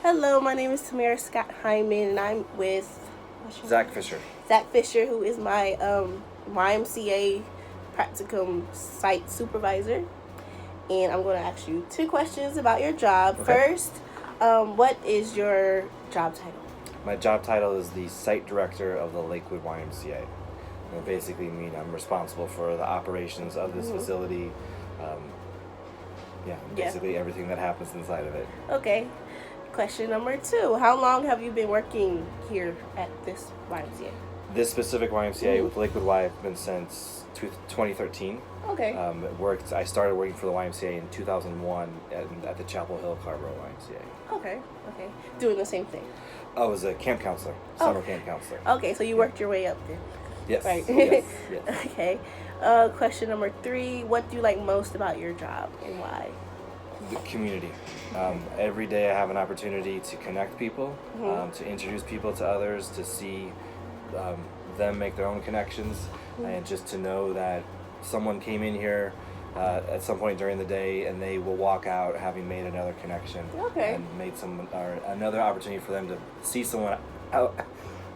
Hello, my name is Tamara Scott-Hyman, and I'm with Zach Fisher. Zach Fisher, who is my YMCA practicum site supervisor. And I'm going to ask you 2 questions about your job. Okay. First, what is your job title? My job title is the site director of the Lakewood YMCA. And it basically means I'm responsible for the operations of this facility. Basically everything that happens inside of it. Okay. Question number 2. How long have you been working here at this YMCA? This specific YMCA with Lakewood Y I've been since 2013. Okay. I started working for the YMCA in 2001 at the Chapel Hill Carborough YMCA. Okay. Doing the same thing. I was a camp counselor, summer camp counselor. Okay, so you worked your way up then. Yes. Right. Yes. Okay. Question number 3. What do you like most about your job and why? The community. Every day I have an opportunity to connect people, to introduce people to others, to see them make their own connections, and just to know that someone came in here at some point during the day and they will walk out having made another connection. Okay. And made another opportunity for them to see someone out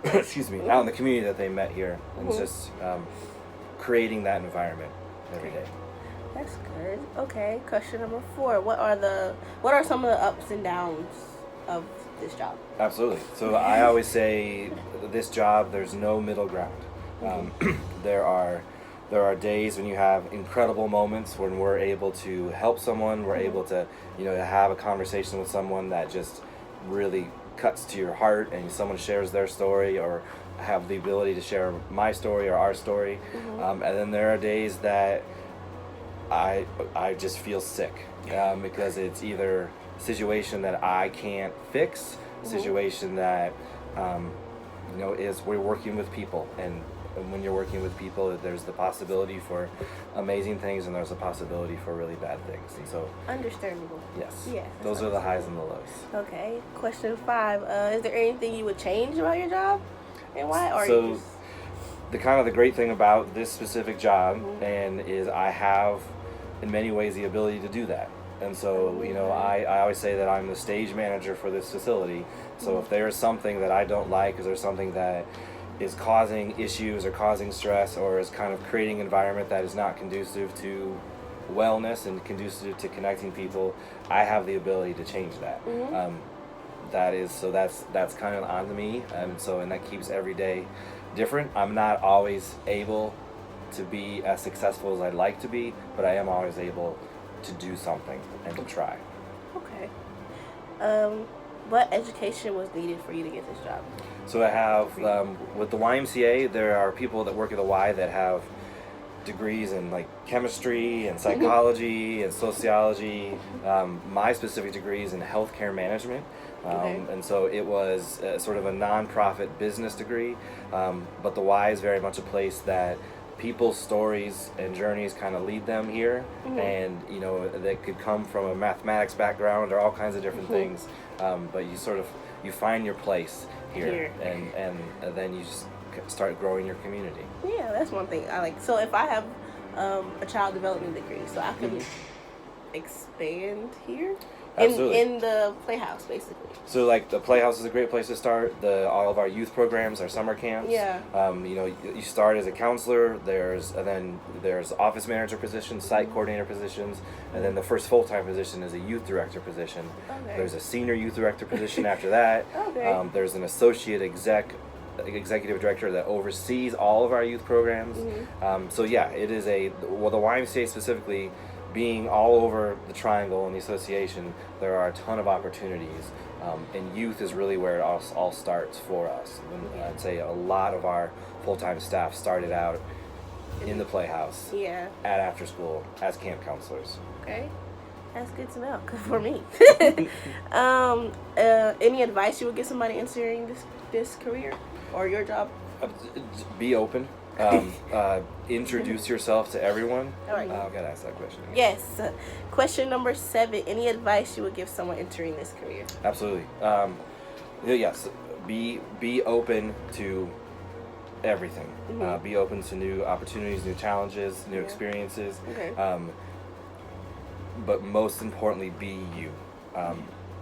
out in the community that they met here, and just creating that environment every day. That's good. Okay. Question number 4. What are some of the ups and downs of this job? Absolutely. So I always say this job, there's no middle ground. There are days when you have incredible moments when we're able to help someone, we're able to have a conversation with someone that just really cuts to your heart, and someone shares their story, or have the ability to share my story or our story. And then there are days that I just feel sick because it's either a situation that I can't fix, a situation that is we're working with people, and when you're working with people, there's the possibility for amazing things and there's a possibility for really bad things, and so Understandable. yes, Yeah. those are the highs and the lows. Okay. Question 5. Is there anything you would change about your job, and why? Or So you just... the great thing about this specific job and is I have in many ways the ability to do that. And so, I always say that I'm the stage manager for this facility. So if there's something that I don't like, is there something that is causing issues or causing stress or is kind of creating an environment that is not conducive to wellness and conducive to connecting people, I have the ability to change that. That's kind of on to me, and that keeps every day different. I'm not always able to be as successful as I'd like to be, but I am always able to do something and to try. Okay. What education was needed for you to get this job? So I have, with the YMCA, there are people that work at the Y that have degrees in like chemistry and psychology and sociology. My specific degree is in healthcare management. And so it was sort of a non-profit business degree, but the Y is very much a place that people's stories and journeys kind of lead them here, and they could come from a mathematics background or all kinds of different things, but you find your place here. And then you just start growing your community. Yeah, that's one thing I like. So if I have a child development degree, so I can expand here. Absolutely. In the Playhouse, basically. So like the Playhouse is a great place to start. All of our youth programs, our summer camps. Yeah. You start as a counselor. There's office manager positions, site coordinator positions, and then the first full-time position is a youth director position. Okay. There's a senior youth director position after that. Okay. There's an associate executive director that oversees all of our youth programs. It is the YMCA specifically, being all over the triangle and the association, there are a ton of opportunities, and youth is really where it all starts for us. And I'd say a lot of our full-time staff started out in the Playhouse, at after school, as camp counselors. Okay, that's good to know for me. Any advice you would give somebody entering this career or your job? Be open. Introduce yourself to everyone. All right. I've got to ask that question again. Yes. Question number 7. Any advice you would give someone entering this career? Absolutely. Yes. Be open to everything. Be open to new opportunities, new challenges, new experiences. Okay. But most importantly, be you.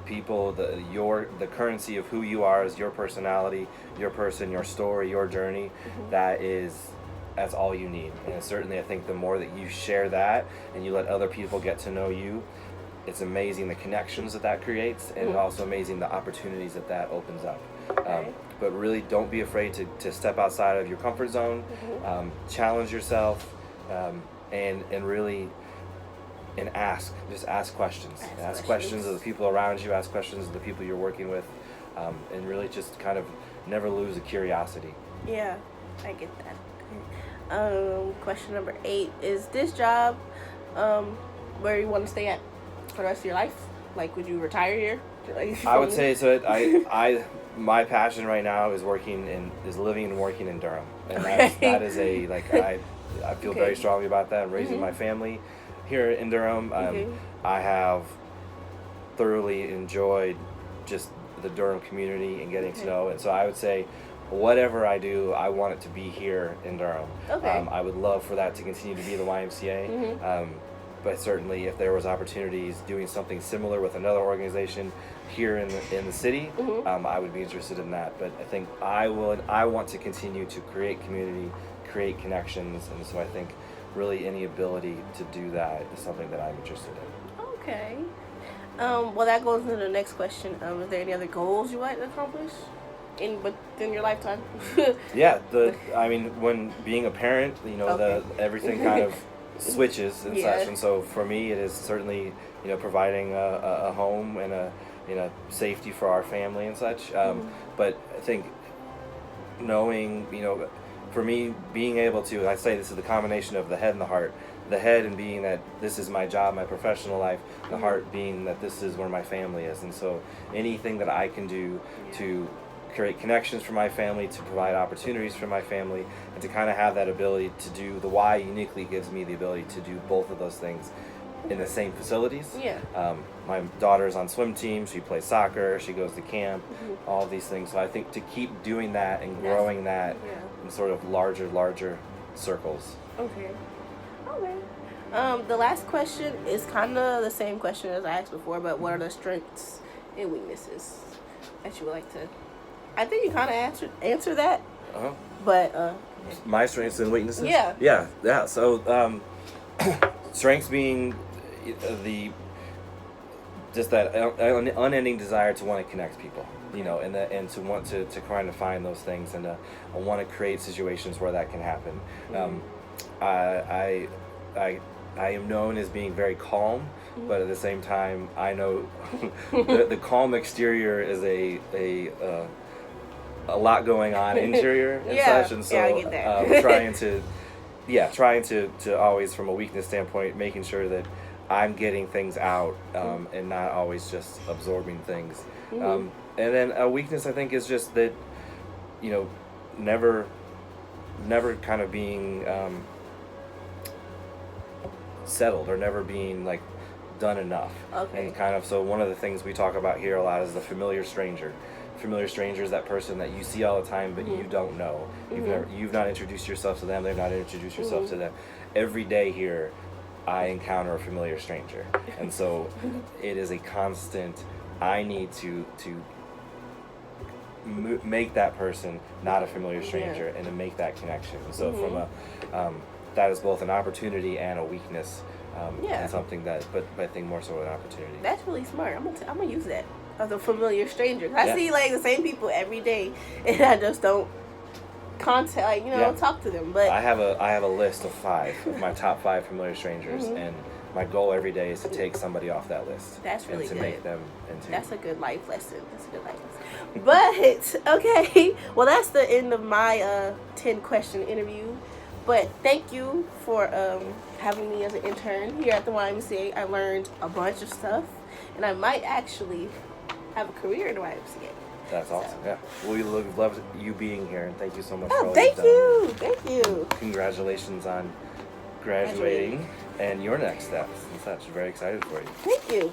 people, the currency of who you are is your personality, your person, your story, your journey. That's all you need. And certainly I think the more that you share that and you let other people get to know you, it's amazing the connections that creates, and also amazing the opportunities that opens up. Okay. But really don't be afraid to step outside of your comfort zone, challenge yourself, and really ask questions. Ask questions of the people around you, ask questions of the people you're working with, and really just kind of never lose the curiosity. Yeah, I get that. Question number 8, is this job where you want to stay at for the rest of your life? Like, would you retire here? Like, I would say so. My passion right now is living and working in Durham, and that is I feel very strongly about that. I'm raising my family here in Durham. I have thoroughly enjoyed just the Durham community and getting to know it. So I would say, whatever I do, I want it to be here in Durham. Okay. I would love for that to continue to be the YMCA. But certainly, if there was opportunities doing something similar with another organization here in the city, I would be interested in that. But I think I want to continue to create community, create connections, and so I think really any ability to do that is something that I'm interested in. Okay. Well, that goes into the next question. Is there any other goals you like to accomplish within your lifetime? Yeah. When being a parent, everything kind of switches and such, and so for me it is certainly providing a home and a safety for our family and such, but I think knowing for me being able to, I say this is the combination of the head and the heart, the head and being that this is my job, my professional life, the heart being that this is where my family is, and so anything that I can do to create connections for my family, to provide opportunities for my family, and to kind of have that ability to do the Y uniquely gives me the ability to do both of those things in the same facilities. Yeah. My daughter's on swim team, she plays soccer, she goes to camp, all of these things. So I think to keep doing that and growing that in sort of larger circles. Okay. The last question is kind of the same question as I asked before, but what are the strengths and weaknesses that you would like to... I think you kind of answer that. But my strengths and weaknesses. Yeah. So strengths being just that unending desire to want to connect people, and to want to kind of find those things, and I want to create situations where that can happen. I am known as being very calm, but at the same time, I know the calm exterior is a lot going on interior and such, and so I get that. trying to always, from a weakness standpoint, making sure that I'm getting things out, and not always just absorbing things. And then a weakness I think is just that, never kind of being settled, or never being like done enough. Okay. And kind of, so one of the things we talk about here a lot is the familiar stranger. Familiar stranger is that person that you see all the time, but you don't know. You've not introduced yourself to them. They've not introduced yourself to them. Every day here, I encounter a familiar stranger, and so it is a constant. I need to make that person not a familiar stranger, and to make that connection. And so from that is both an opportunity and a weakness, and something that, but I think more so an opportunity. That's really smart. I'm gonna use that as a familiar stranger. I see like the same people every day, and I just don't don't talk to them. But I have a list of 5 of my top 5 familiar strangers, and my goal every day is to take somebody off that list. That's really and to good. make them into. That's a good life lesson. But okay, well that's the end of my 10-question interview. But thank you for having me as an intern here at the YMCA. I learned a bunch of stuff, and I might actually have a career in the YMCA. That's awesome. Yeah. We love you being here, and thank you so much for all thank you've done. Thank you. Congratulations on graduating and your next steps and such. Very excited for you. Thank you.